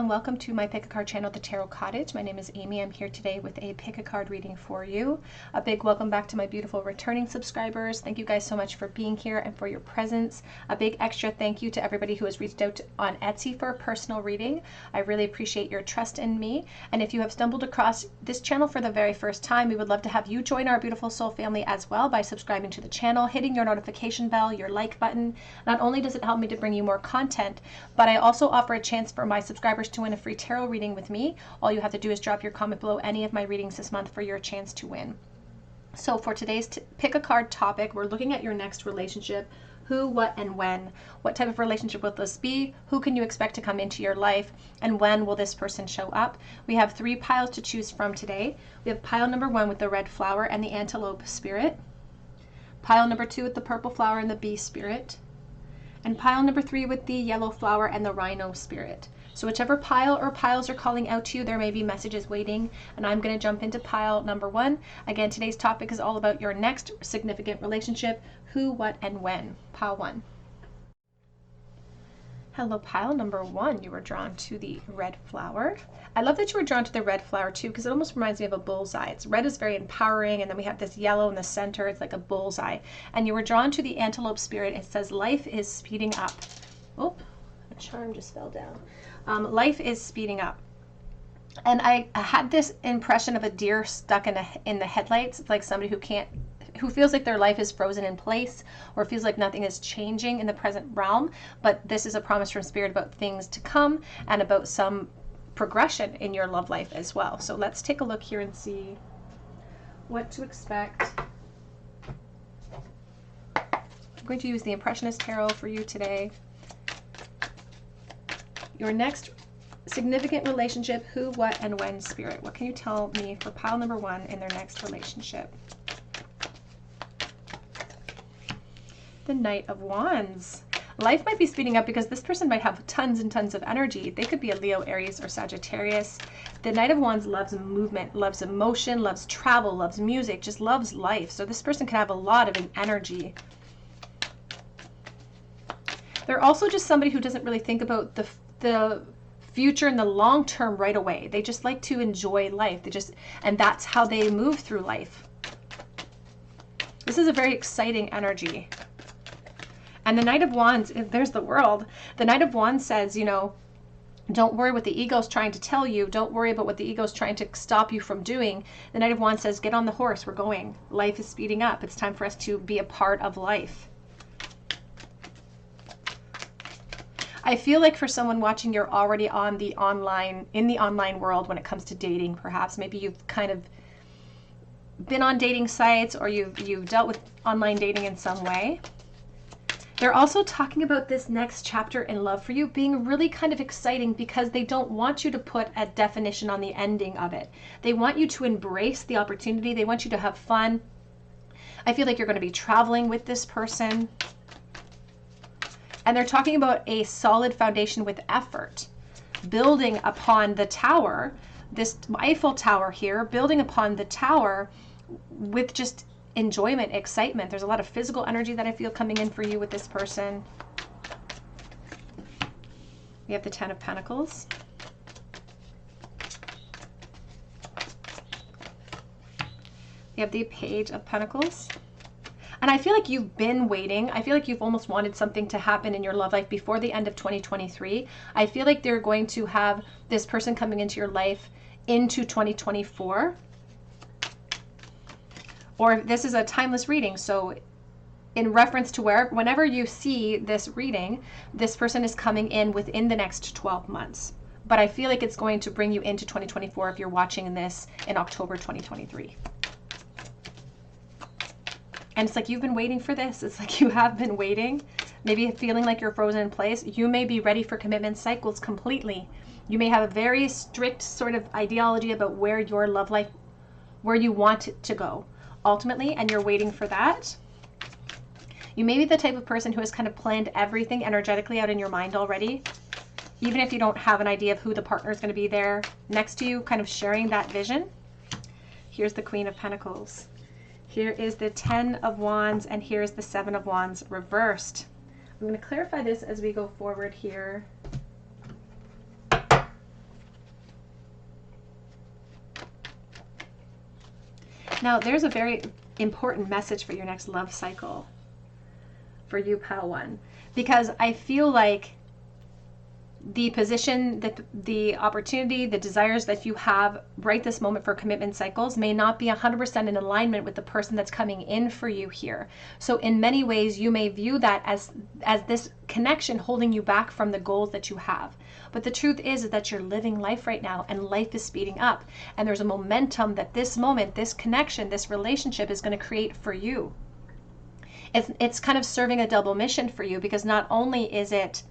and welcome to my pick a card channel, the Tarot Cottage. My name is Amy. I'm here today with a pick a card reading for you. A big welcome back to my beautiful returning subscribers. Thank you guys so much for being here and for your presence. A big extra thank you to everybody who has reached out on Etsy for a personal reading. I really appreciate your trust in me. And if you have stumbled across this channel for the very first time, we would love to have you join our beautiful soul family as well by subscribing to the channel, hitting your notification bell, your like button. Not only does it help me to bring you more content, but I also offer a chance for my subscribers to win a free tarot reading with me. All you have to do is drop your comment below any of my readings this month for your chance to win. So for today's pick a card topic, we're looking at your next relationship. Who, what, and when. What type of relationship will this be? Who can you expect to come into your life? And when will this person show up? We have 3 piles to choose from today. We have pile number 1 with the red flower and the antelope spirit. Pile number 2 with the purple flower and the bee spirit. And pile number 3 with the yellow flower and the rhino spirit. So whichever pile or piles are calling out to you, there may be messages waiting, and I'm going to jump into pile number 1. Again, today's topic is all about your next significant relationship. Who, what, and when. Pile 1. Hello, pile number 1. You were drawn to the red flower. I love that you were drawn to the red flower too, because it almost reminds me of a bullseye. Red is very empowering, and then we have this yellow in the center. It's like a bullseye. And you were drawn to the antelope spirit. It says life is speeding up. Oh, a charm just fell down. Life is speeding up. And I had this impression of a deer stuck in the headlights. It's like somebody who feels like their life is frozen in place, or feels like nothing is changing in the present realm. But this is a promise from Spirit about things to come and about some progression in your love life as well. So let's take a look here and see what to expect. I'm going to use the Impressionist Tarot for you today. Your next significant relationship, who, what, and when, Spirit. What can you tell me for pile number 1 in their next relationship? The Knight of Wands. Life might be speeding up because this person might have tons and tons of energy. They could be a Leo, Aries, or Sagittarius. The Knight of Wands loves movement, loves emotion, loves travel, loves music, just loves life. So this person can have a lot of energy. They're also just somebody who doesn't really think about the future and the long term right away. They just like to enjoy life. And that's how they move through life. This is a very exciting energy. And the Knight of Wands, there's the World. The Knight of Wands says, you know, don't worry what the ego's trying to tell you. Don't worry about what the ego's trying to stop you from doing. The Knight of Wands says, get on the horse. We're going. Life is speeding up. It's time for us to be a part of life. I feel like for someone watching, you're already in the online world when it comes to dating, perhaps. Maybe you've kind of been on dating sites, or you've dealt with online dating in some way. They're also talking about this next chapter in love for you being really kind of exciting, because they don't want you to put a definition on the ending of it. They want you to embrace the opportunity. They want you to have fun. I feel like you're going to be traveling with this person. And they're talking about a solid foundation with effort, building upon the tower, this Eiffel Tower here, building upon the tower with just enjoyment, excitement. There's a lot of physical energy that I feel coming in for you with this person. We have the 10 of Pentacles. We have the Page of Pentacles. And I feel like you've been waiting. I feel like you've almost wanted something to happen in your love life before the end of 2023. I feel like they're going to have this person coming into your life into 2024. Or this is a timeless reading. So in reference to whenever you see this reading, this person is coming in within the next 12 months. But I feel like it's going to bring you into 2024 if you're watching this in October 2023. And it's like you've been waiting for this. It's like you have been waiting, maybe feeling like you're frozen in place. You may be ready for commitment cycles completely. You may have a very strict sort of ideology about where your love life, where you want it to go ultimately, and you're waiting for that. You may be the type of person who has kind of planned everything energetically out in your mind already, even if you don't have an idea of who the partner is going to be there next to you, kind of sharing that vision. Here's the Queen of Pentacles. Here is the 10 of Wands, and here's the 7 of Wands reversed. I'm going to clarify this as we go forward here. Now, there's a very important message for your next love cycle for you, Pile 1, because I feel like the position, the opportunity, the desires that you have right this moment for commitment cycles may not be 100% in alignment with the person that's coming in for you here. So in many ways, you may view that as this connection holding you back from the goals that you have. But the truth is that you're living life right now, and life is speeding up. And there's a momentum that this moment, this connection, this relationship is going to create for you. It's kind of serving a double mission for you, because not only is it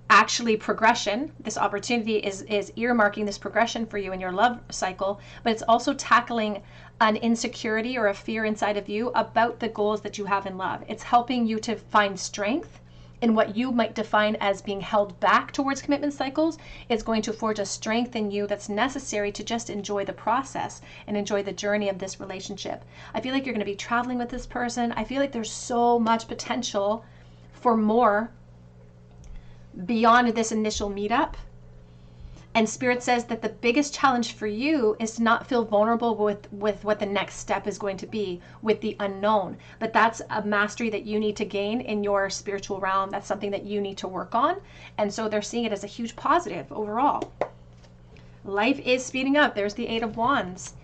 actually progression, this opportunity is earmarking this progression for you in your love cycle, but it's also tackling an insecurity or a fear inside of you about the goals that you have in love. It's helping you to find strength in what you might define as being held back towards commitment cycles. It's going to forge a strength in you that's necessary to just enjoy the process and enjoy the journey of this relationship. I feel like you're going to be traveling with this person. I feel like there's so much potential for more beyond this initial meetup. And Spirit says that the biggest challenge for you is to not feel vulnerable with what the next step is going to be, with the unknown. But that's a mastery that you need to gain in your spiritual realm. That's something that you need to work on. And so they're seeing it as a huge positive overall. Life is speeding up. There's the 8 of Wands.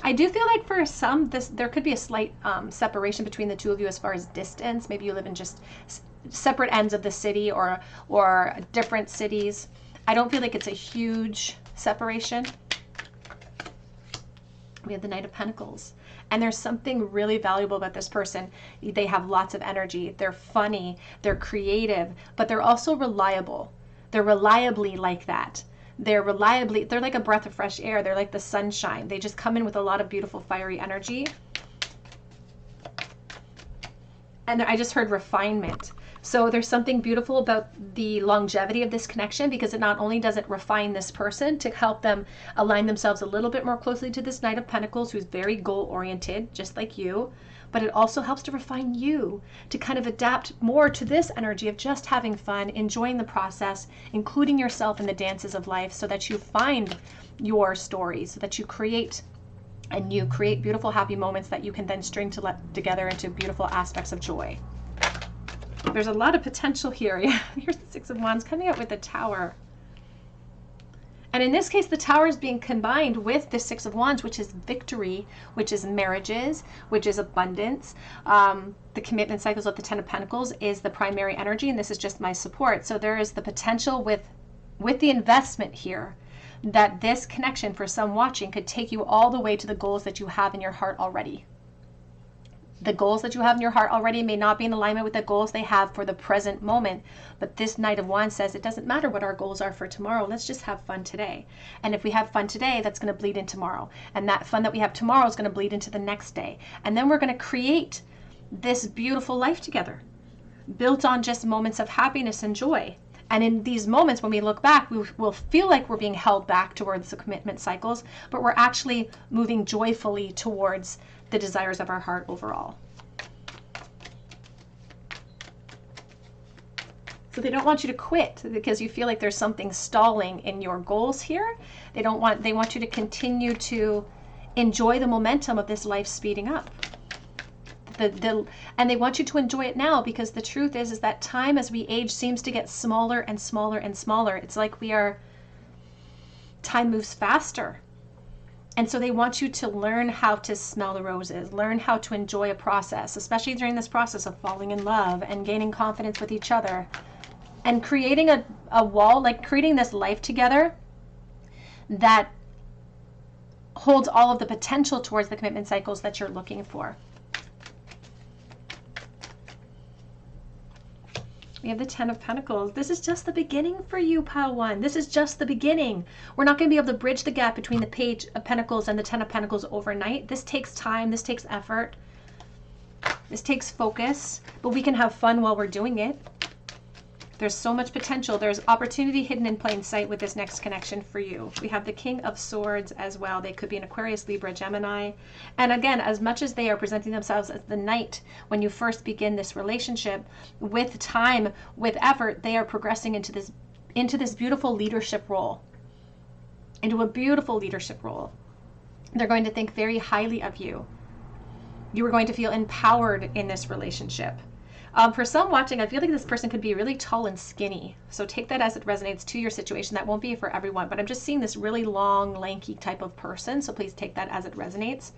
I do feel like for some, there could be a slight separation between the two of you as far as distance. Maybe you live in just separate ends of the city or different cities. I don't feel like it's a huge separation. We have the Knight of Pentacles. And there's something really valuable about this person. They have lots of energy. They're funny. They're creative. But they're also reliable. They're reliably like that. They're like a breath of fresh air. They're like the sunshine. They just come in with a lot of beautiful fiery energy. And I just heard refinement. So there's something beautiful about the longevity of this connection, because it not only does it refine this person to help them align themselves a little bit more closely to this Knight of Pentacles, who's very goal-oriented, just like you, but it also helps to refine you to kind of adapt more to this energy of just having fun, enjoying the process, including yourself in the dances of life, so that you find your stories, so that you create beautiful, happy moments that you can then string together into beautiful aspects of joy. There's a lot of potential here. Yeah, here's the 6 of Wands coming out with the Tower. And in this case, the Tower is being combined with the 6 of Wands, which is victory, which is marriages, which is abundance. The commitment cycles of the 10 of Pentacles is the primary energy, and this is just my support. So there is the potential with the investment here that this connection for some watching could take you all the way to the goals that you have in your heart already. The goals that you have in your heart already may not be in alignment with the goals they have for the present moment. But this Knight of Wands says it doesn't matter what our goals are for tomorrow. Let's just have fun today. And if we have fun today, that's going to bleed into tomorrow. And that fun that we have tomorrow is going to bleed into the next day. And then we're going to create this beautiful life together, built on just moments of happiness and joy. And in these moments, when we look back, we will feel like we're being held back towards the commitment cycles, but we're actually moving joyfully towards the desires of our heart overall. So they don't want you to quit because you feel like there's something stalling in your goals here. They want you to continue to enjoy the momentum of this life speeding up. And they want you to enjoy it now, because the truth is that time as we age seems to get smaller and smaller and smaller. It's like time moves faster. And so they want you to learn how to smell the roses, learn how to enjoy a process, especially during this process of falling in love and gaining confidence with each other and creating a wall, like creating this life together that holds all of the potential towards the commitment cycles that you're looking for. We have the 10 of Pentacles. This is just the beginning for you, Pile 1. This is just the beginning. We're not going to be able to bridge the gap between the Page of Pentacles and the 10 of Pentacles overnight. This takes time. This takes effort. This takes focus. But we can have fun while we're doing it. There's so much potential. There's opportunity hidden in plain sight with this next connection for you. We have the King of Swords as well. They could be an Aquarius, Libra, Gemini. And again, as much as they are presenting themselves as the knight when you first begin this relationship, with time, with effort, they are progressing into this beautiful leadership role. into a beautiful leadership role. They're going to think very highly of you. You are going to feel empowered in this relationship. For some watching, I feel like this person could be really tall and skinny. So take that as it resonates to your situation. That won't be for everyone, but I'm just seeing this really long, lanky type of person. So please take that as it resonates.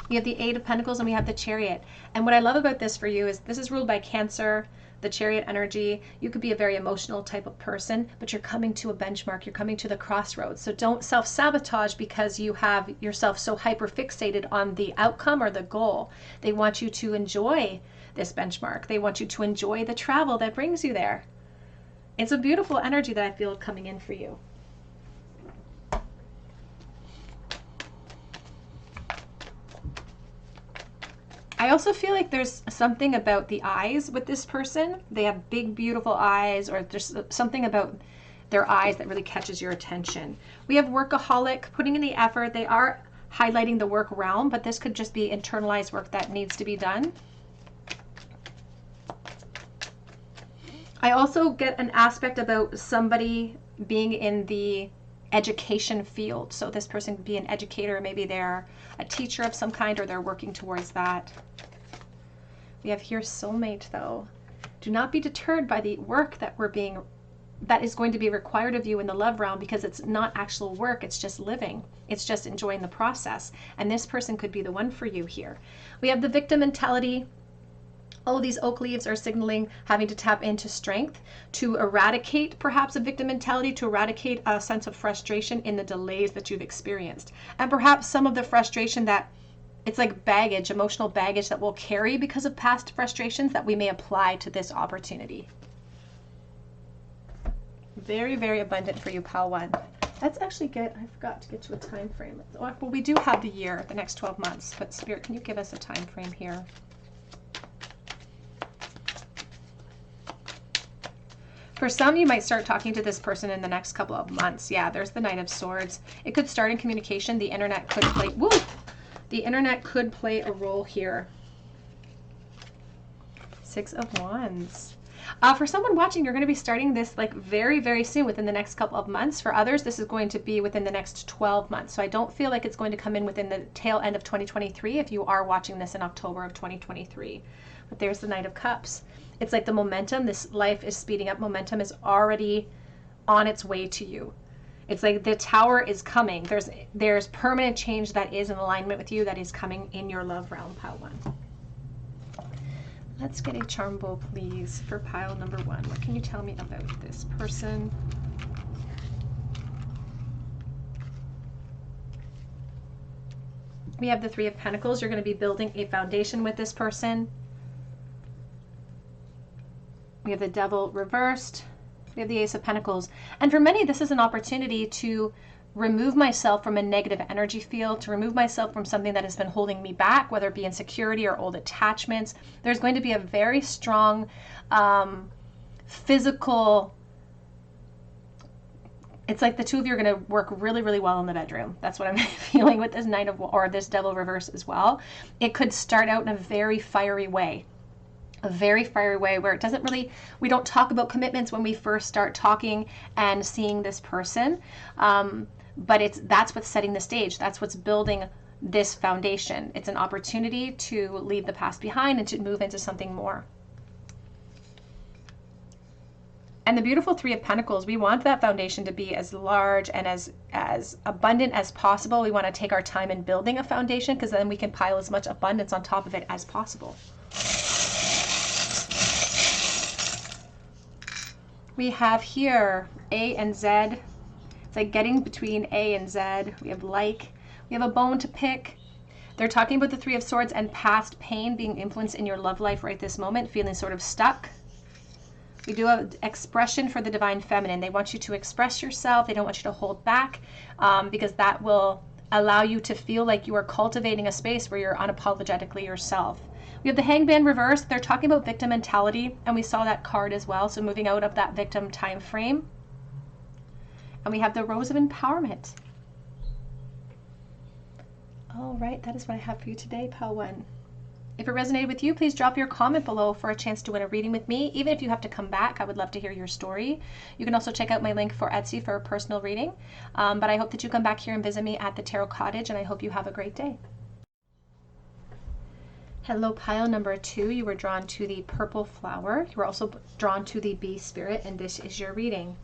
We have the Eight of Pentacles and we have the Chariot. And what I love about this for you is this is ruled by Cancer, the Chariot energy. You could be a very emotional type of person, but you're coming to a benchmark. You're coming to the crossroads. So don't self-sabotage because you have yourself so hyper fixated on the outcome or the goal. They want you to enjoy this benchmark. They want you to enjoy the travel that brings you there. It's a beautiful energy that I feel coming in for you. I also feel like there's something about the eyes with this person. They have big, beautiful eyes, or there's something about their eyes that really catches your attention. We have workaholic, putting in the effort. They are highlighting the work realm, but this could just be internalized work that needs to be done. I also get an aspect about somebody being in the education field. So this person could be an educator, maybe they're a teacher of some kind, or they're working towards that. We have here soulmate though. Do not be deterred by the work that is going to be required of you in the love realm, because it's not actual work, it's just living. It's just enjoying the process. And this person could be the one for you here. We have the victim mentality. All of these oak leaves are signaling having to tap into strength to eradicate perhaps a victim mentality, to eradicate a sense of frustration in the delays that you've experienced. And perhaps some of the frustration that it's like baggage, emotional baggage that we'll carry because of past frustrations that we may apply to this opportunity. Very, very abundant for you, Pile 1. That's actually good. I forgot to get you a time frame. Well, we do have the year, the next 12 months, but Spirit, can you give us a time frame here? For some, you might start talking to this person in the next couple of months. Yeah, there's the Knight of Swords. It could start in communication. The internet could play, the internet could play a role here. Six of Wands. For someone watching, you're going to be starting this like very, very soon, within the next couple of months. For others, this is going to be within the next 12 months. So I don't feel like it's going to come in within the tail end of 2023 if you are watching this in October of 2023. But there's the Knight of Cups. It's like the momentum, this life is speeding up. Momentum is already on its way to you. It's like the Tower is coming. There's permanent change that is in alignment with you, that is coming in your love realm, Pile 1. Let's get a charm bowl, please, for pile number 1. What can you tell me about this person? We have the Three of Pentacles. You're going to be building a foundation with this person. We have the Devil reversed. We have the Ace of Pentacles. And for many, this is an opportunity to remove myself from a negative energy field, to remove myself from something that has been holding me back, whether it be insecurity or old attachments. There's going to be a very strong physical, it's like the two of you are going to work really, really well in the bedroom. That's what I'm feeling with this Knight of, or this Devil reverse as well. It could start out in a very fiery way. A very fiery way where it doesn't really, we don't talk about commitments when we first start talking and seeing this person. But that's what's setting the stage. That's what's building this foundation. It's an opportunity to leave the past behind and to move into something more. And the beautiful Three of Pentacles, we want that foundation to be as large and as abundant as possible. We want to take our time in building a foundation, because then we can pile as much abundance on top of it as possible. We have here A and Z. It's like getting between A and Z. We have like. We have a bone to pick. They're talking about the Three of Swords and past pain being influenced in your love life right this moment, feeling sort of stuck. We do have expression for the Divine Feminine. They want you to express yourself. They don't want you to hold back, because that will allow you to feel like you are cultivating a space where you're unapologetically yourself. We have the Hangman reversed. They're talking about victim mentality, and we saw that card as well. So moving out of that victim time frame. And we have the Rose of Empowerment. All right, that is what I have for you today, Pile 1. If it resonated with you, please drop your comment below for a chance to win a reading with me. Even if you have to come back, I would love to hear your story. You can also check out my link for Etsy for a personal reading. But I hope that you come back here and visit me at the Tarot Cottage, and I hope you have a great day. Hello, pile number 2. You were drawn to the purple flower. You were also drawn to the bee spirit, and this is your reading.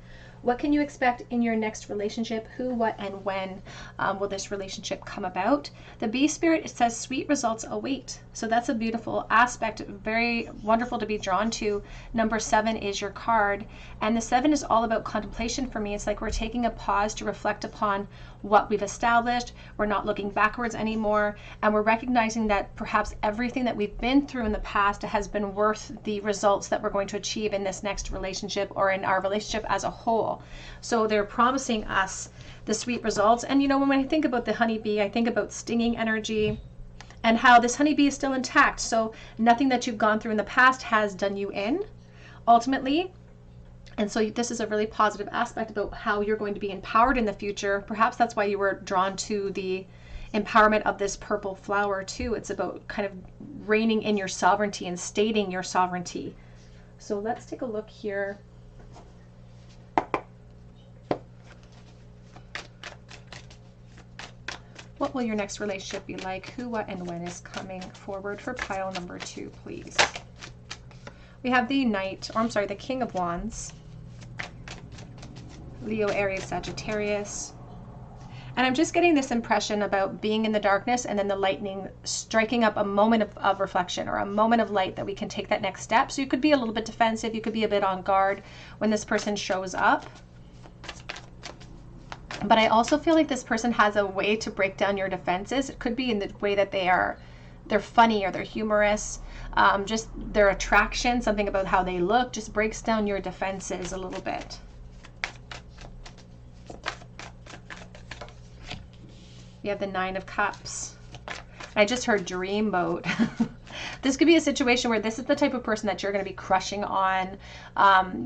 What can you expect in your next relationship? Who, what, and when will this relationship come about? The bee spirit, it says sweet results await. So that's a beautiful aspect, very wonderful to be drawn to. Number 7 is your card. And the 7 is all about contemplation for me. It's like we're taking a pause to reflect upon what we've established. We're not looking backwards anymore. And we're recognizing that perhaps everything that we've been through in the past has been worth the results that we're going to achieve in this next relationship or in our relationship as a whole. So they're promising us the sweet results. And you know, when I think about the honeybee, I think about stinging energy and how this honeybee is still intact. So nothing that you've gone through in the past has done you in, ultimately. And so this is a really positive aspect about how you're going to be empowered in the future. Perhaps that's why you were drawn to the empowerment of this purple flower too. It's about kind of reigning in your sovereignty and stating your sovereignty. So let's take a look here. What will your next relationship be like? Who, what, and when is coming forward for pile number 2, please? We have the Knight, or I'm sorry, the King of Wands. Leo, Aries, Sagittarius. And I'm just getting this impression about being in the darkness and then the lightning striking up a moment of reflection or a moment of light that we can take that next step. So you could be a little bit defensive. You could be a bit on guard when this person shows up. But I also feel like this person has a way to break down your defenses. It could be in the way that they're funny or they're humorous. Just their attraction, something about how they look, just breaks down your defenses a little bit. We have the 9 of Cups. I just heard dreamboat. This could be a situation where this is the type of person that you're going to be crushing on.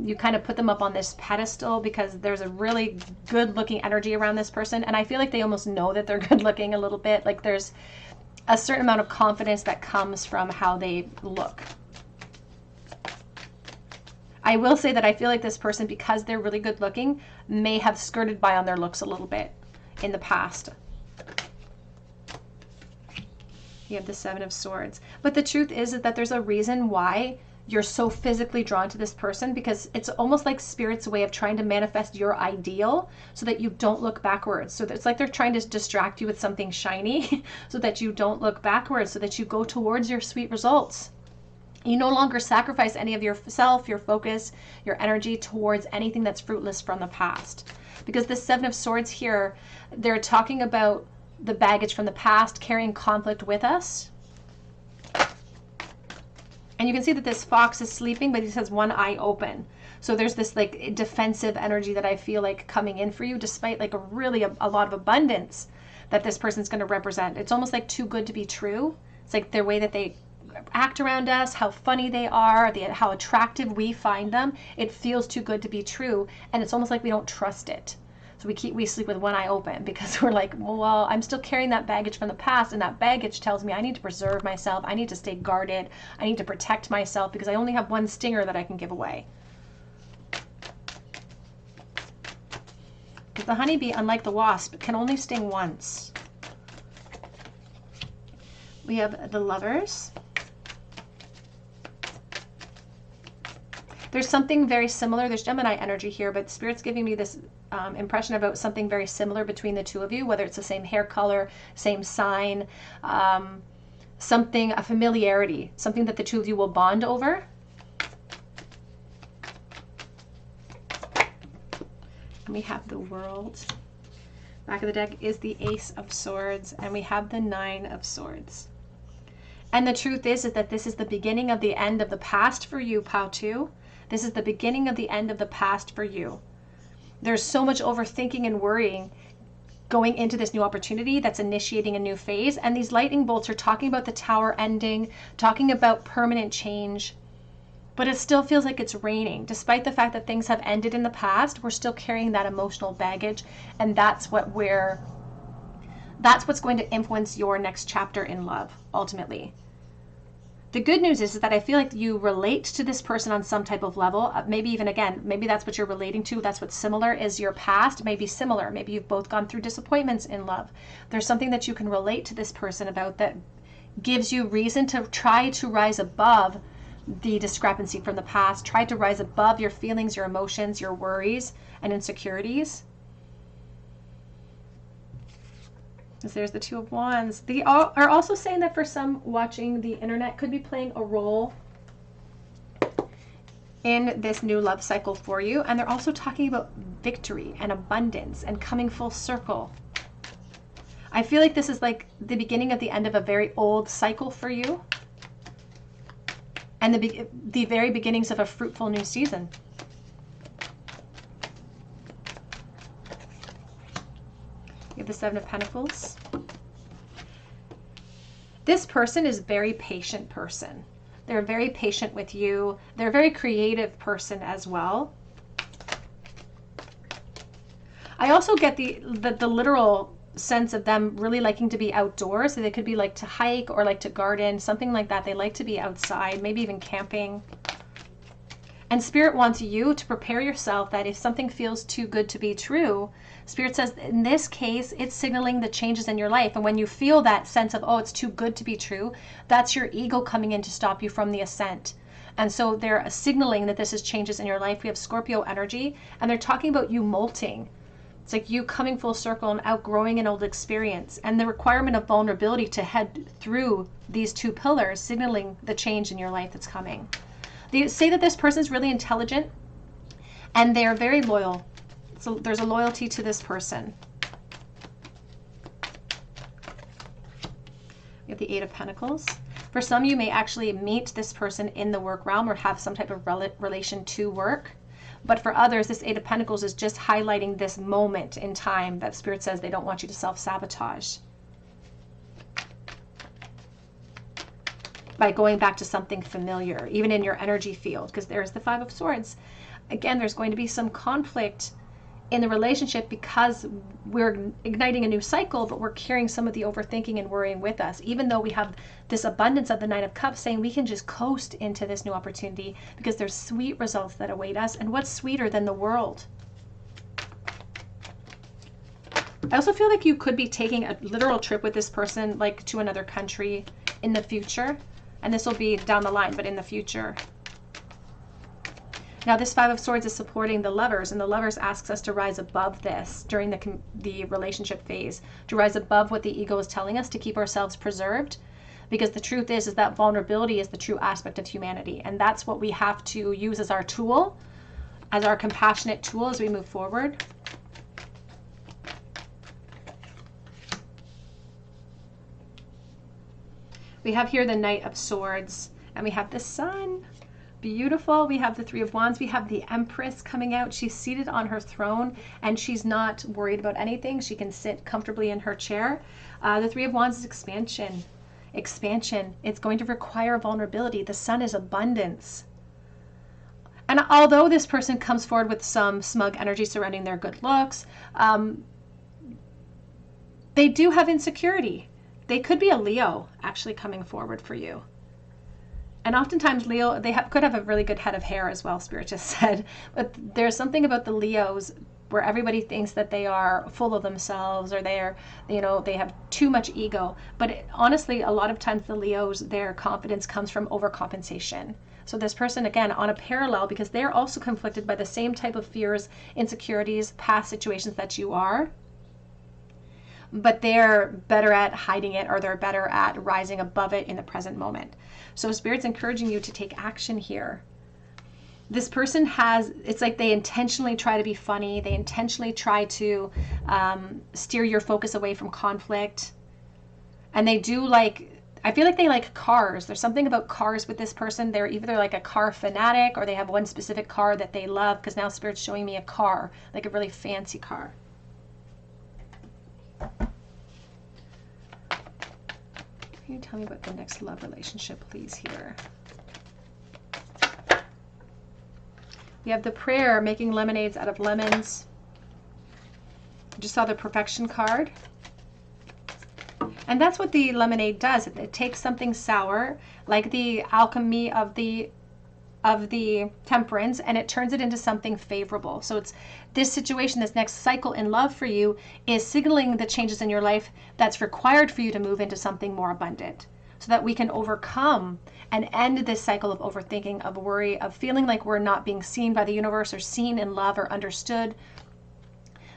You kind of put them up on this pedestal because there's a really good looking energy around this person. And I feel like they almost know that they're good looking a little bit. Like there's a certain amount of confidence that comes from how they look. I will say that I feel like this person, because they're really good looking, may have skirted by on their looks a little bit in the past. You have the 7 of Swords. But the truth is that there's a reason why you're so physically drawn to this person, because it's almost like Spirit's way of trying to manifest your ideal so that you don't look backwards. So it's like they're trying to distract you with something shiny so that you don't look backwards, so that you go towards your sweet results. You no longer sacrifice any of yourself, your focus, your energy towards anything that's fruitless from the past. Because the 7 of Swords here, they're talking about the baggage from the past, carrying conflict with us. And you can see that this fox is sleeping, but he has one eye open. So there's this like defensive energy that I feel like coming in for you, despite like a lot of abundance that this person's going to represent. It's almost like too good to be true. It's like their way that they act around us, how funny they are, how attractive we find them. It feels too good to be true, and it's almost like we don't trust it. So we sleep with one eye open because we're like, well, I'm still carrying that baggage from the past, and that baggage tells me I need to preserve myself. I need to stay guarded. I need to protect myself because I only have one stinger that I can give away. Because the honeybee, unlike the wasp, can only sting once. We have the Lovers. There's something very similar. There's Gemini energy here, but Spirit's giving me this impression about something very similar between the two of you, whether it's the same hair color, same sign, something, a familiarity, something that the two of you will bond over. And we have the World. Back of the deck is the Ace of Swords, and we have the 9 of Swords. And the truth is that this is the beginning of the end of the past for you, Pao 2. This is the beginning of the end of the past for you. There's so much overthinking and worrying going into this new opportunity that's initiating a new phase. And these lightning bolts are talking about the Tower ending, talking about permanent change. But it still feels like it's raining. Despite the fact that things have ended in the past, we're still carrying that emotional baggage. And that's what's going to influence your next chapter in love, ultimately. The good news is that I feel like you relate to this person on some type of level. Maybe even, again, maybe that's what you're relating to. That's what's similar, is your past may be similar. Maybe you've both gone through disappointments in love. There's something that you can relate to this person about that gives you reason to try to rise above the discrepancy from the past. Try to rise above your feelings, your emotions, your worries and insecurities. There's the Two of Wands. They are also saying that for some watching the internet could be playing a role in this new love cycle for you. And they're also talking about victory and abundance and coming full circle. I feel like this is like the beginning of the end of a very old cycle for you. And the very beginnings of a fruitful new season. You have the Seven of Pentacles. This person is a very patient person. They're very patient with you. They're a very creative person as well. I also get the literal sense of them really liking to be outdoors. So they could be like to hike or like to garden, something like that. They like to be outside, maybe even camping. And Spirit wants you to prepare yourself that if something feels too good to be true, Spirit says in this case, it's signaling the changes in your life. And when you feel that sense of, oh, it's too good to be true, that's your ego coming in to stop you from the ascent. And so they're signaling that this is changes in your life. We have Scorpio energy, and they're talking about you molting. It's like you coming full circle and outgrowing an old experience, and the requirement of vulnerability to head through these two pillars, signaling the change in your life that's coming. They say that this person is really intelligent and they're very loyal. So there's a loyalty to this person. We have the Eight of Pentacles. For some, you may actually meet this person in the work realm or have some type of relation to work. But for others, this Eight of Pentacles is just highlighting this moment in time that Spirit says they don't want you to self-sabotage by going back to something familiar, even in your energy field, because there's the Five of Swords. Again, there's going to be some conflict in the relationship because we're igniting a new cycle, but we're carrying some of the overthinking and worrying with us, even though we have this abundance of the Nine of Cups saying we can just coast into this new opportunity because there's sweet results that await us. And what's sweeter than the world? I also feel like you could be taking a literal trip with this person, like to another country in the future. And this will be down the line, but in the future. Now this Five of Swords is supporting the Lovers, and the Lovers asks us to rise above this during the relationship phase, to rise above what the ego is telling us, to keep ourselves preserved. Because the truth is that vulnerability is the true aspect of humanity. And that's what we have to use as our tool, as our compassionate tool as we move forward. We have here the Knight of Swords, and we have the Sun. Beautiful. We have the Three of Wands. We have the Empress coming out. She's seated on her throne, and she's not worried about anything. She can sit comfortably in her chair. The Three of Wands is expansion. Expansion. It's going to require vulnerability. The Sun is abundance. And although this person comes forward with some smug energy surrounding their good looks, they do have insecurity. They could be a Leo actually coming forward for you. And oftentimes Leo, could have a really good head of hair as well, Spirit just said. But there's something about the Leos where everybody thinks that they are full of themselves, or they're, they have too much ego. But honestly, a lot of times the Leos, their confidence comes from overcompensation. So this person, again, on a parallel, because they're also conflicted by the same type of fears, insecurities, past situations that you are. But they're better at hiding it, or they're better at rising above it in the present moment. So Spirit's encouraging you to take action here. This person it's like they intentionally try to be funny. They intentionally try to steer your focus away from conflict. And they do I feel like they like cars. There's something about cars with this person. They're either like a car fanatic, or they have one specific car that they love, because now Spirit's showing me a car, like a really fancy car. Can you tell me about the next love relationship, please, here? We have the prayer, making lemonades out of lemons. I just saw the perfection card. And that's what the lemonade does. It takes something sour, like the alchemy of the temperance, and it turns it into something favorable. So it's this situation, this next cycle in love for you is signaling the changes in your life that's required for you to move into something more abundant, so that we can overcome and end this cycle of overthinking, of worry, of feeling like we're not being seen by the universe or seen in love or understood.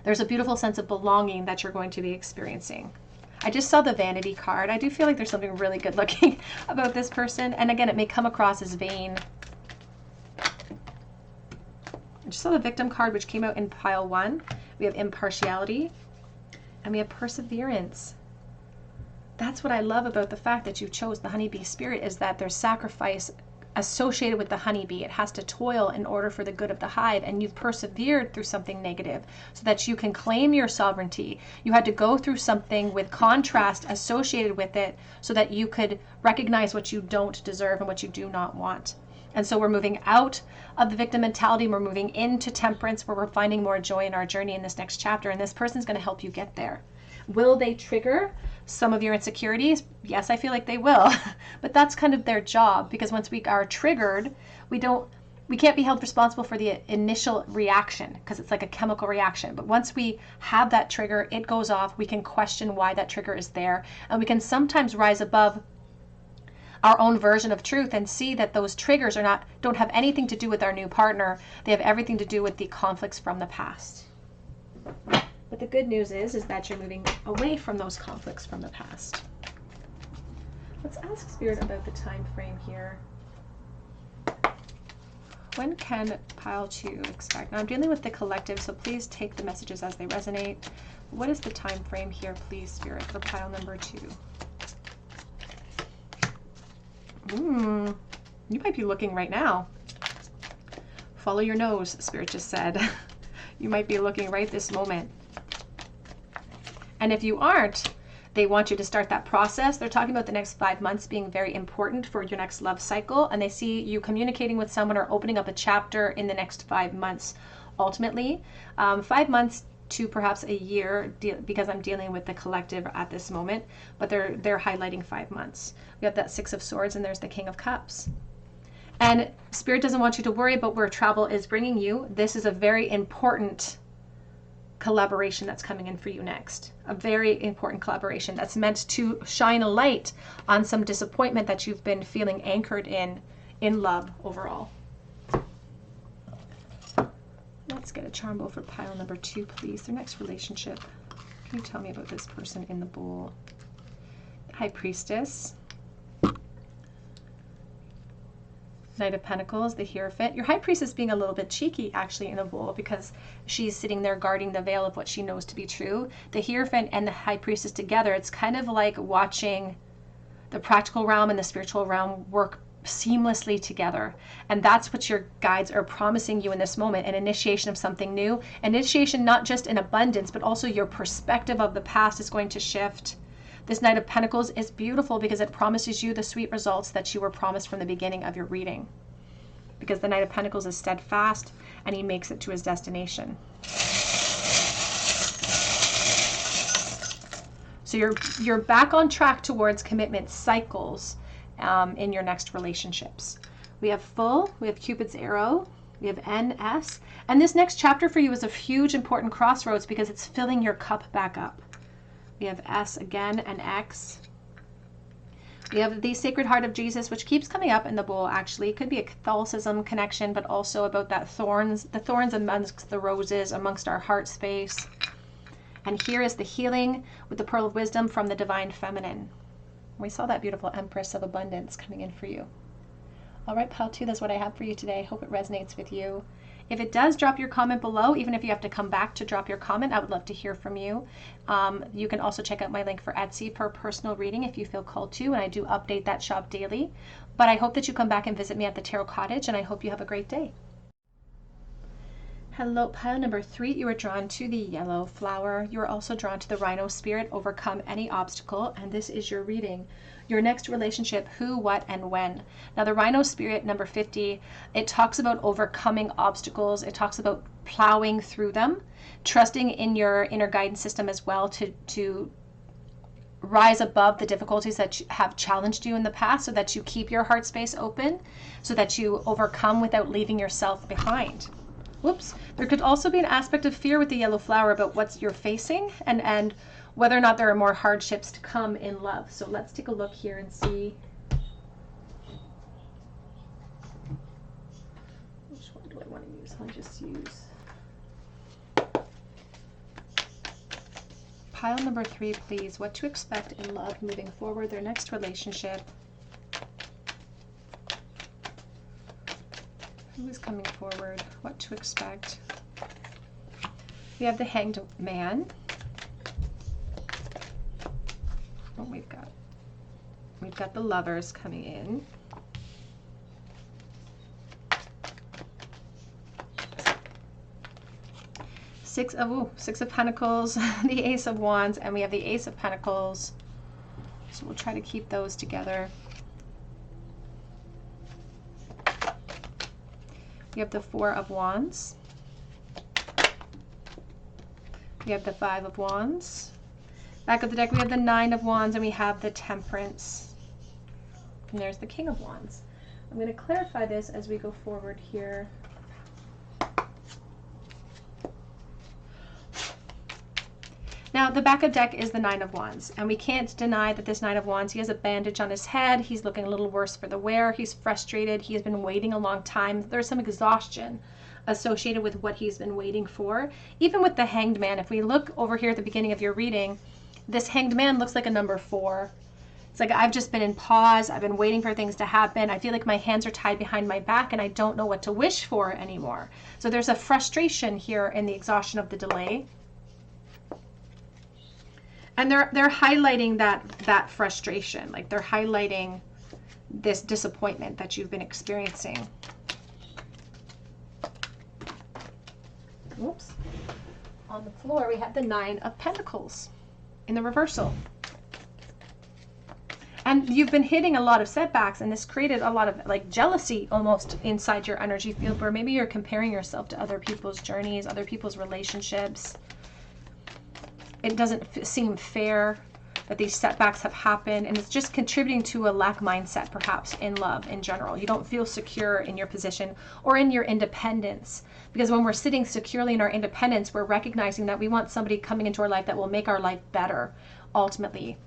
There's a beautiful sense of belonging that you're going to be experiencing. I just saw the vanity card. I do feel like there's something really good looking about this person. And again, it may come across as vain. I just saw the victim card, which came out in pile 1. We have impartiality and we have perseverance. That's what I love about the fact that you chose the honeybee spirit, is that there's sacrifice associated with the honeybee. It has to toil in order for the good of the hive, and you've persevered through something negative so that you can claim your sovereignty. You had to go through something with contrast associated with it so that you could recognize what you don't deserve and what you do not want. And so we're moving out of the victim mentality. We're moving into temperance, where we're finding more joy in our journey in this next chapter, and this person's going to help you get there. Will they trigger some of your insecurities? Yes, I feel like they will. But that's kind of their job, because once we are triggered, we can't be held responsible for the initial reaction, because it's like a chemical reaction. But once we have that trigger, it goes off. We can question why that trigger is there, and we can sometimes rise above our own version of truth and see that those triggers don't have anything to do with our new partner. They have everything to do with the conflicts from the past. But the good news is that you're moving away from those conflicts from the past. Let's ask Spirit about the time frame here. When can pile 2 expect? Now I'm dealing with the collective, so please take the messages as they resonate. What is the time frame here, please, Spirit, for pile number 2? You might be looking right now. Follow your nose, Spirit just said. You might be looking right this moment. And if you aren't, they want you to start that process. They're talking about the next 5 months being very important for your next love cycle. And they see you communicating with someone or opening up a chapter in the next 5 months. Ultimately, 5 months to perhaps a year, because I'm dealing with the collective at this moment, but they're highlighting 5 months. We have that 6 of Swords, and there's the King of Cups. And Spirit doesn't want you to worry about where travel is bringing you. This is a very important collaboration that's coming in for you next. A very important collaboration that's meant to shine a light on some disappointment that you've been feeling anchored in love overall. Let's get a charm bowl for pile number 2, please. Their next relationship. Can you tell me about this person in the bowl? High Priestess. Knight of Pentacles, the Hierophant. Your High Priestess being a little bit cheeky actually in the bowl, because she's sitting there guarding the veil of what she knows to be true. The Hierophant and the High Priestess together, it's kind of like watching the practical realm and the spiritual realm work seamlessly together. And that's what your guides are promising you in this moment, an initiation of something new. Initiation not just in abundance, but also your perspective of the past is going to shift. This Knight of Pentacles is beautiful because it promises you the sweet results that you were promised from the beginning of your reading. Because the Knight of Pentacles is steadfast and he makes it to his destination. So you're back on track towards commitment cycles in your next relationships. We have Full, we have Cupid's arrow, we have NS, and this next chapter for you is a huge important crossroads because it's filling your cup back up. We have S again and X. We have the Sacred Heart of Jesus, which keeps coming up in the bowl actually. It could be a Catholicism connection, but also about that the thorns amongst the roses, amongst our heart space. And here is the healing with the Pearl of Wisdom from the Divine Feminine. We saw that beautiful Empress of Abundance coming in for you. All right, pile 2, that's what I have for you today. I hope it resonates with you. If it does, drop your comment below. Even if you have to come back to drop your comment, I would love to hear from you. You can also check out my link for Etsy for a personal reading if you feel called to, and I do update that shop daily. But I hope that you come back and visit me at the Tarot Cottage, and I hope you have a great day. Hello, pile number 3, you are drawn to the yellow flower. You are also drawn to the Rhino Spirit, overcome any obstacle, and this is your reading. Your next relationship, who, what, and when. Now the Rhino Spirit, number 50, it talks about overcoming obstacles. It talks about plowing through them, trusting in your inner guidance system as well to rise above the difficulties that have challenged you in the past, so that you keep your heart space open, so that you overcome without leaving yourself behind. Whoops. There could also be an aspect of fear with the yellow flower about what you're facing and whether or not there are more hardships to come in love. So let's take a look here and see. Which one do I want to use? I'll just use pile number 3, please. What to expect in love moving forward, their next relationship. Who is coming forward? What to expect? We have the Hanged Man. Oh, we've got the Lovers coming in. Six of Pentacles, the Ace of Wands, and we have the Ace of Pentacles. So we'll try to keep those together. We have the Four of Wands. We have the Five of Wands. Back of the deck, we have the Nine of Wands, and we have the Temperance. And there's the King of Wands. I'm going to clarify this as we go forward here. Now, the back of deck is the Nine of Wands, and we can't deny that this Nine of Wands, he has a bandage on his head. He's looking a little worse for the wear. He's frustrated. He has been waiting a long time. There's some exhaustion associated with what he's been waiting for. Even with the Hanged Man, if we look over here at the beginning of your reading, this Hanged Man looks like a number 4. It's like, I've just been in pause. I've been waiting for things to happen. I feel like my hands are tied behind my back and I don't know what to wish for anymore. So there's a frustration here in the exhaustion of the delay. And they're highlighting that frustration, like they're highlighting this disappointment that you've been experiencing. Oops. On the floor, we have the Nine of Pentacles in the reversal. And you've been hitting a lot of setbacks, and this created a lot of like jealousy almost inside your energy field, where maybe you're comparing yourself to other people's journeys, other people's relationships. It doesn't seem fair that these setbacks have happened, and it's just contributing to a lack mindset perhaps in love in general. You don't feel secure in your position or in your independence, because when we're sitting securely in our independence, we're recognizing that we want somebody coming into our life that will make our life better ultimately.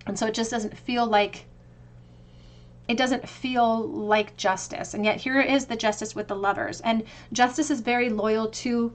And so it just doesn't feel like justice. And yet here is the Justice with the Lovers, and justice is very loyal to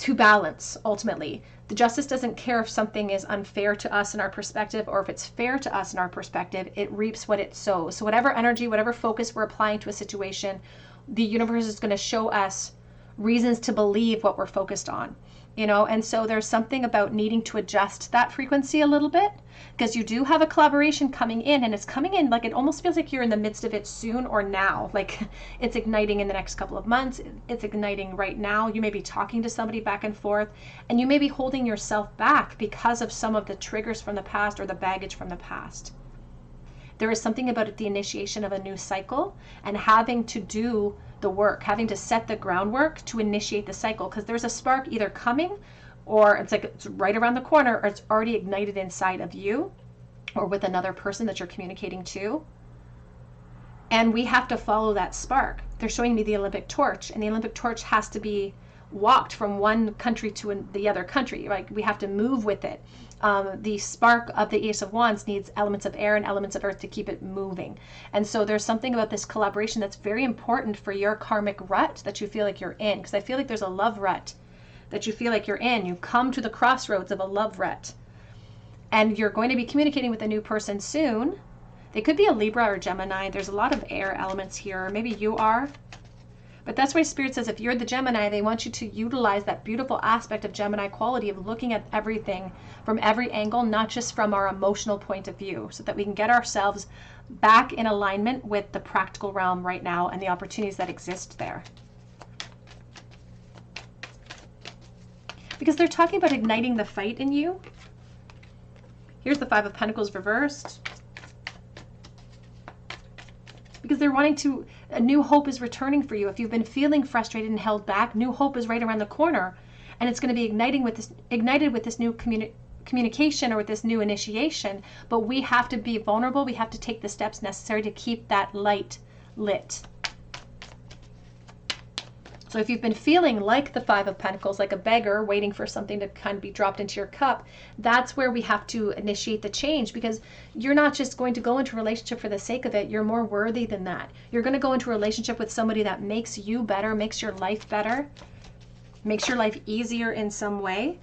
balance ultimately. The Justice doesn't care if something is unfair to us in our perspective or if it's fair to us in our perspective. It reaps what it sows. So whatever energy, whatever focus we're applying to a situation, the universe is going to show us reasons to believe what we're focused on, you know. And so there's something about needing to adjust that frequency a little bit, because you do have a collaboration coming in, and it's coming in like it almost feels like you're in the midst of it soon or now. Like it's igniting in the next couple of months. It's igniting right now. You may be talking to somebody back and forth, and you may be holding yourself back because of some of the triggers from the past or the baggage from the past. There is something about it, the initiation of a new cycle, and having to do the work, having to set the groundwork to initiate the cycle, because there's a spark either coming, or it's like it's right around the corner, or it's already ignited inside of you or with another person that you're communicating to. And we have to follow that spark. They're showing me the Olympic torch, and the Olympic torch has to be walked from one country to the other country. Like we have to move with it. The spark of the Ace of Wands needs elements of air and elements of earth to keep it moving. And so there's something about this collaboration that's very important for your karmic rut that you feel like you're in, because I feel like there's a love rut that you feel like you're in. You come to the crossroads of a love rut, and you're going to be communicating with a new person soon. They could be a Libra or Gemini. There's a lot of air elements here. Maybe you are. But that's why Spirit says if you're the Gemini, they want you to utilize that beautiful aspect of Gemini quality of looking at everything from every angle, not just from our emotional point of view, so that we can get ourselves back in alignment with the practical realm right now and the opportunities that exist there. Because they're talking about igniting the fight in you. Here's the Five of Pentacles reversed. Because they're wanting to, a new hope is returning for you. If you've been feeling frustrated and held back, new hope is right around the corner, and it's going to be ignited with this new communication or with this new initiation, but we have to be vulnerable. We have to take the steps necessary to keep that light lit. So if you've been feeling like the Five of Pentacles, like a beggar waiting for something to kind of be dropped into your cup, that's where we have to initiate the change, because you're not just going to go into a relationship for the sake of it. You're more worthy than that. You're going to go into a relationship with somebody that makes you better, makes your life better, makes your life easier in some way.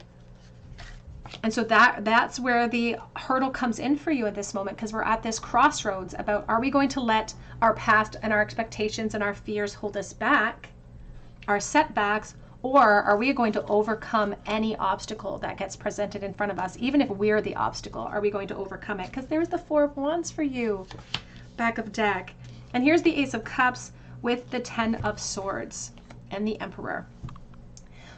And so that's where the hurdle comes in for you at this moment, because we're at this crossroads about, are we going to let our past and our expectations and our fears hold us back, our setbacks, or are we going to overcome any obstacle that gets presented in front of us? Even if we're the obstacle, are we going to overcome it? Because there's the Four of Wands for you, back of deck. And here's the Ace of Cups with the Ten of Swords and the Emperor.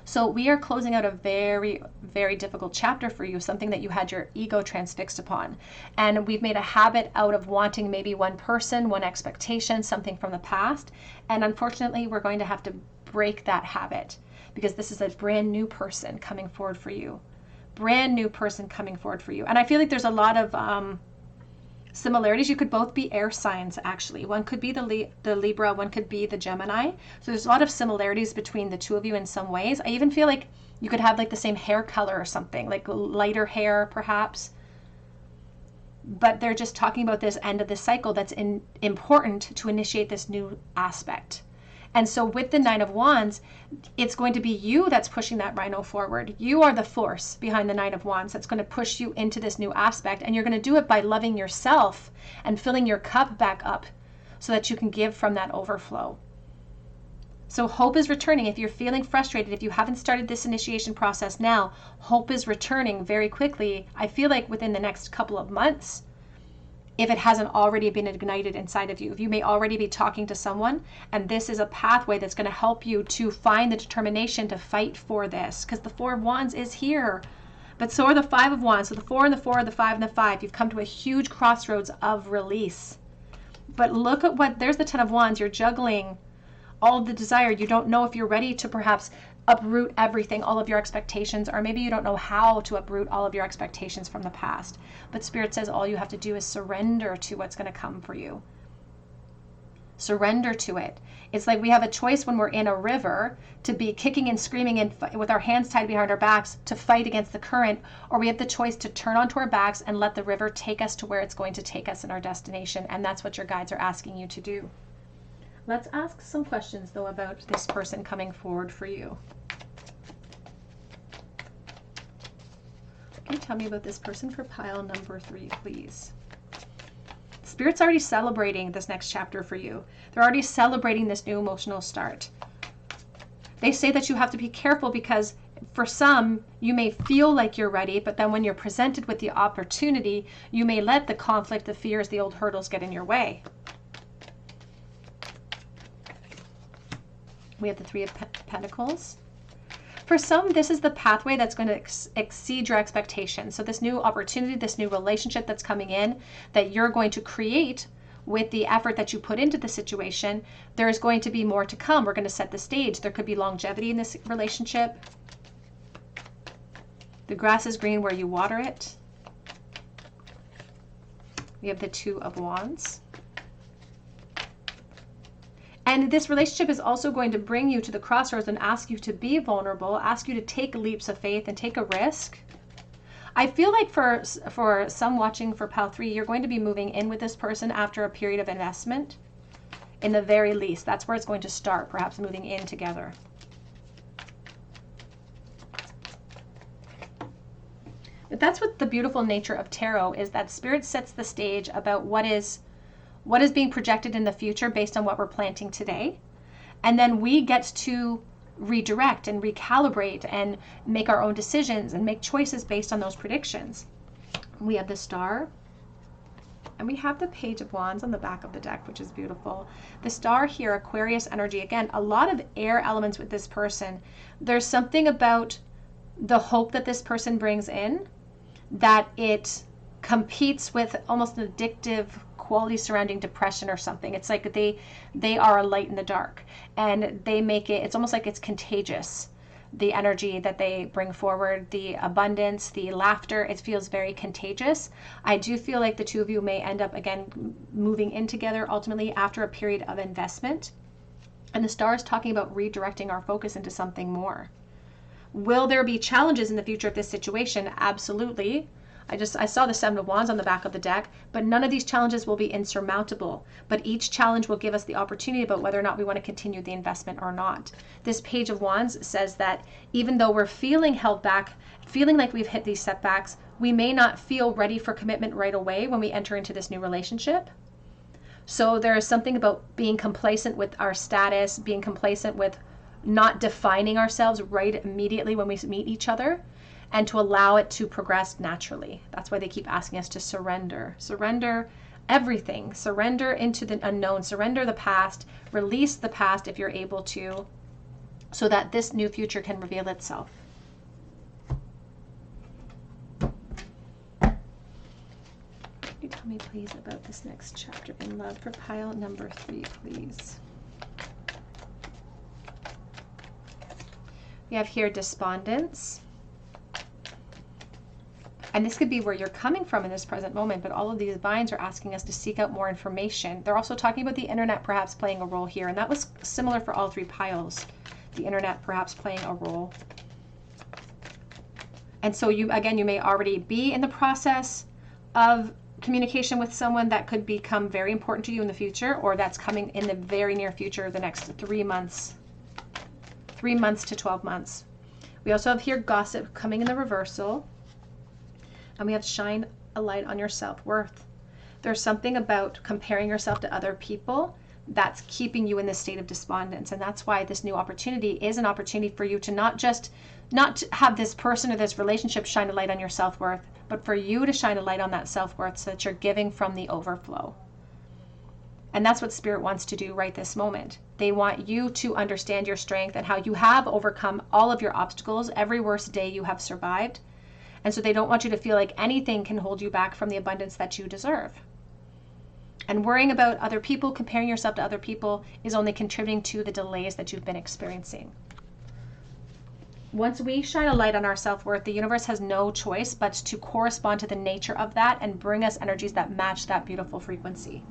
So we are closing out a very, very difficult chapter for you, something that you had your ego transfixed upon. And we've made a habit out of wanting maybe one person, one expectation, something from the past. And unfortunately, we're going to have to break that habit, because this is a brand new person coming forward for you. Brand new person coming forward for you. And I feel like there's a lot of similarities. You could both be air signs, actually. One could be the Libra, one could be the Gemini. So there's a lot of similarities between the two of you in some ways. I even feel like you could have like the same hair color or something, like lighter hair perhaps. But they're just talking about this end of the cycle that's important to initiate this new aspect. And so with the Nine of Wands, it's going to be you that's pushing that rhino forward. You are the force behind the Nine of Wands that's going to push you into this new aspect. And you're going to do it by loving yourself and filling your cup back up so that you can give from that overflow. So hope is returning. If you're feeling frustrated, if you haven't started this initiation process now, hope is returning very quickly. I feel like within the next couple of months, if it hasn't already been ignited inside of you. You may already be talking to someone, and this is a pathway that's going to help you to find the determination to fight for this, because the Four of Wands is here, but so are the Five of Wands. So the Four and the Four, the Five and the Five, you've come to a huge crossroads of release. But look at what, there's the Ten of Wands. You're juggling all of the desire. You don't know if you're ready to perhaps uproot everything, all of your expectations, or maybe you don't know how to uproot all of your expectations from the past. But Spirit says all you have to do is surrender to what's going to come for you. Surrender to it. It's like we have a choice when we're in a river to be kicking and screaming and with our hands tied behind our backs to fight against the current, or we have the choice to turn onto our backs and let the river take us to where it's going to take us in our destination. And that's what your guides are asking you to do. Let's ask some questions though about this person coming forward for you. Can you tell me about this person for pile number 3, please? Spirit's already celebrating this next chapter for you. They're already celebrating this new emotional start. They say that you have to be careful because for some, you may feel like you're ready, but then when you're presented with the opportunity, you may let the conflict, the fears, the old hurdles get in your way. We have the Three of Pentacles. For some, this is the pathway that's going to exceed your expectations. So this new opportunity, this new relationship that's coming in, that you're going to create with the effort that you put into the situation, there's going to be more to come. We're going to set the stage. There could be longevity in this relationship. The grass is green where you water it. We have the Two of Wands. And this relationship is also going to bring you to the crossroads and ask you to be vulnerable, ask you to take leaps of faith and take a risk. I feel like for some watching for pile 3, you're going to be moving in with this person after a period of investment. In the very least, that's where it's going to start, perhaps moving in together. But that's what the beautiful nature of tarot is, that Spirit sets the stage about what is being projected in the future based on what we're planting today. And then we get to redirect and recalibrate and make our own decisions and make choices based on those predictions. We have the Star, and we have the Page of Wands on the back of the deck, which is beautiful. The Star here, Aquarius energy. Again, a lot of air elements with this person. There's something about the hope that this person brings in that it competes with almost an addictive quality surrounding depression or something. It's like they are a light in the dark, and they make it, it's almost like it's contagious. the energy that they bring forward, the abundance, the laughter. It feels very contagious. I do feel like the two of you may end up again moving in together ultimately after a period of investment. And the star is talking about redirecting our focus into something more. Will there be challenges in the future of this situation? Absolutely. I saw the Seven of Wands on the back of the deck, but none of these challenges will be insurmountable. But each challenge will give us the opportunity about whether or not we want to continue the investment or not. This Page of Wands says that even though we're feeling held back, feeling like we've hit these setbacks, we may not feel ready for commitment right away when we enter into this new relationship. So there is something about being complacent with our status, being complacent with not defining ourselves right immediately when we meet each other, and to allow it to progress naturally. That's why they keep asking us to surrender. Surrender everything. Surrender into the unknown. Surrender the past. Release the past if you're able to, so that this new future can reveal itself. Can you tell me, please, about this next chapter in love for pile number 3, please? We have here despondence. And this could be where you're coming from in this present moment, but all of these vines are asking us to seek out more information. They're also talking about the internet perhaps playing a role here, and that was similar for all 3 piles. The internet perhaps playing a role. And so you may already be in the process of communication with someone that could become very important to you in the future, or that's coming in the very near future, the next 3 months. 3 months to 12 months. We also have here gossip coming in the reversal. And we have shine a light on your self-worth. There's something about comparing yourself to other people that's keeping you in this state of despondence. And that's why this new opportunity is an opportunity for you to not have this person or this relationship shine a light on your self-worth, but for you to shine a light on that self-worth so that you're giving from the overflow. And that's what Spirit wants to do right this moment. They want you to understand your strength and how you have overcome all of your obstacles. Every worst day you have survived. And so they don't want you to feel like anything can hold you back from the abundance that you deserve. And worrying about other people, comparing yourself to other people, is only contributing to the delays that you've been experiencing. Once we shine a light on our self-worth, the universe has no choice but to correspond to the nature of that and bring us energies that match that beautiful frequency.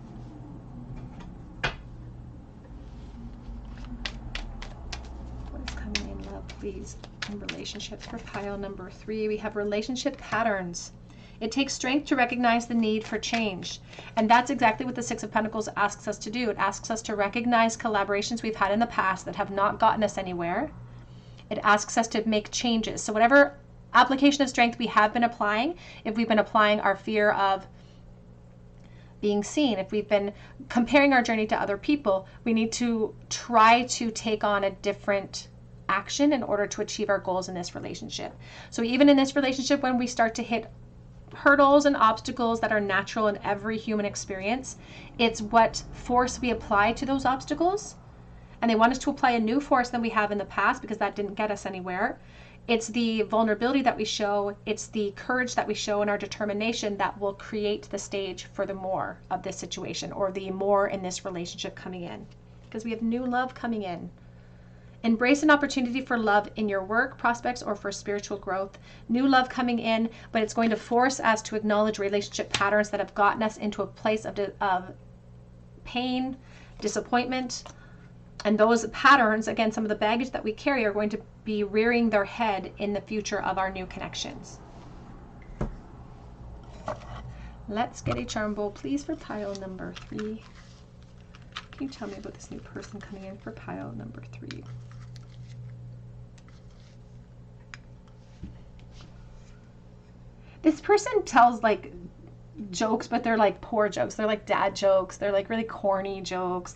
What is coming in love, please? In relationships for pile number 3, we have relationship patterns. It takes strength to recognize the need for change. And that's exactly what the 6 of Pentacles asks us to do. It asks us to recognize collaborations we've had in the past that have not gotten us anywhere. It asks us to make changes. So whatever application of strength we have been applying, if we've been applying our fear of being seen, if we've been comparing our journey to other people, we need to try to take on a different action in order to achieve our goals in this relationship. So even in this relationship, when we start to hit hurdles and obstacles that are natural in every human experience, it's what force we apply to those obstacles. And they want us to apply a new force than we have in the past because that didn't get us anywhere. It's the vulnerability that we show, it's the courage that we show and our determination that will create the stage for the more of this situation, or the more in this relationship coming in, because we have new love coming in. Embrace an opportunity for love in your work prospects or for spiritual growth. New love coming in, but it's going to force us to acknowledge relationship patterns that have gotten us into a place of pain, disappointment. And those patterns, again, some of the baggage that we carry, are going to be rearing their head in the future of our new connections. Let's get a charm bowl, please, for pile number 3. Can you tell me about this new person coming in for pile number 3? This person tells like jokes, but they're like poor jokes. They're like dad jokes. They're like really corny jokes.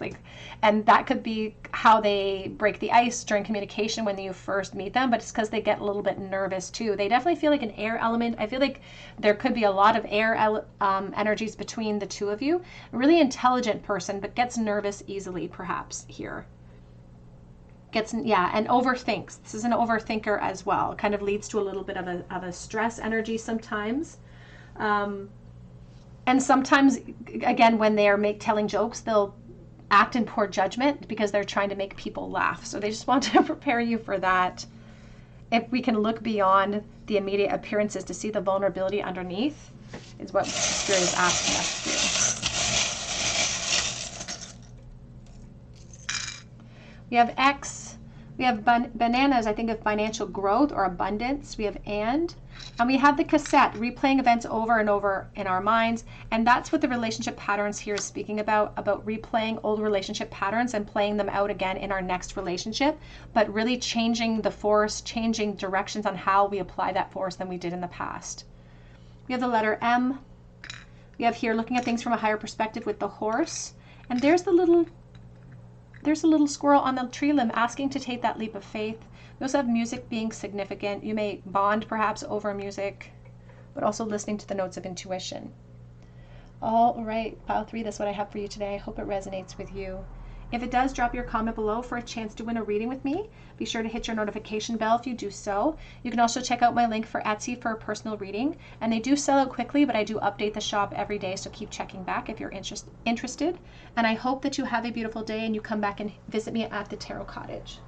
And that could be how they break the ice during communication when you first meet them, but it's because they get a little bit nervous too. They definitely feel like an air element. I feel like there could be a lot of air energies between the two of you. A really intelligent person, but gets nervous easily perhaps here. And overthinks. This is an overthinker as well. Kind of leads to a little bit of a stress energy sometimes. And sometimes, again, when they are telling jokes, they'll act in poor judgment because they're trying to make people laugh. So they just want to prepare you for that. if we can look beyond the immediate appearances to see the vulnerability underneath, is what Spirit is asking us to do. We have X. We have bananas, I think of financial growth or abundance. We have and we have the cassette, replaying events over and over in our minds. And that's what the relationship patterns here is speaking about replaying old relationship patterns and playing them out again in our next relationship, but really changing the force, changing directions on how we apply that force than we did in the past. We have the letter M. We have here looking at things from a higher perspective with the horse. And there's a little squirrel on the tree limb asking to take that leap of faith. We also have music being significant. You may bond perhaps over music, but also listening to the notes of intuition. All right, pile 3, that's what I have for you today. I hope it resonates with you. If it does, drop your comment below for a chance to win a reading with me. Be sure to hit your notification bell if you do so. You can also check out my link for Etsy for a personal reading. And they do sell out quickly, but I do update the shop every day, so keep checking back if you're interested. And I hope that you have a beautiful day and you come back and visit me at the Tarot Cottage.